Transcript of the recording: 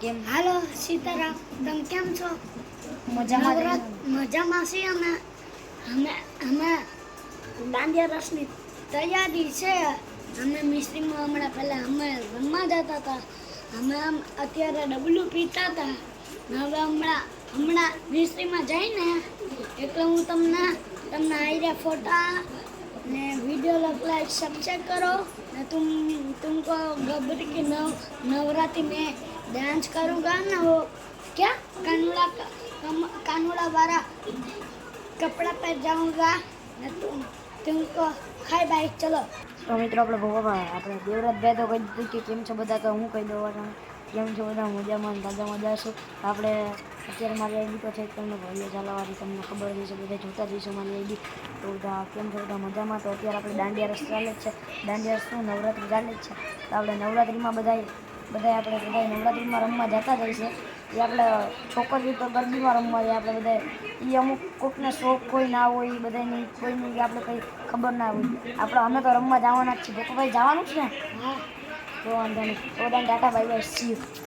કેમ હાલો સીતારામ, તમે કેમ છો? મજામાં છીએ અમે. અમે દાંડિયા રસની તૈયારી છે. અમે મિસ્ત્રીમાં હમણાં પહેલાં અમે રમવા જતા હતા. અમે અત્યારે ડબલું પીતા હતા. હવે હમણાં મિસ્ત્રીમાં જઈને એટલે હું તમને આઈડિયા ફોટા ने वीडियो लाइक सब्सक्राइब करो ना तुमको गब्बरी की नवरात्रि में डांस करूँगा ना वो क्या कानूड़ा वाला कपड़ा पहन जाऊँगा ना तुमको हाय बाय चलो। તો મિત્રો આપણે દેવરાજભાઈ તો કહી દીધું કે કેમ છો બધા, તો હું કહી દઉં કેમ છો બધા, મજામાં મજા છે. આપણે અત્યારે મારી આઈડી તો છે તમને ભાઈઓ ચાલવાથી તમને ખબર જ હશે, બધા જોતા જઈશું મારી આઈડી. તો બધા કેમ છો બધા મજામાં. તો અત્યારે આપણે દાંડિયા રસ ચાલે જ છે. દાંડિયા રસ શું નવરાત્રિ ચાલે જ છે. તો આપણે નવરાત્રિમાં બધા નવરાત્રિમાં રમવા જતા જ છે. એ આપણે છોકરીઓ તો ગરબીમાં રમવા જાય. આપણે બધા એ અમુક કોઈકને શોખ કોઈ ના હોય, એ બધાની કોઈની આપણે કંઈ ખબર ના હોય. અમે તો રમવા જવાના જ છીએ. તો ભાઈ જવાનું છે ને? હા. તો વાંધો નહીં. તો Tata bye bye see you.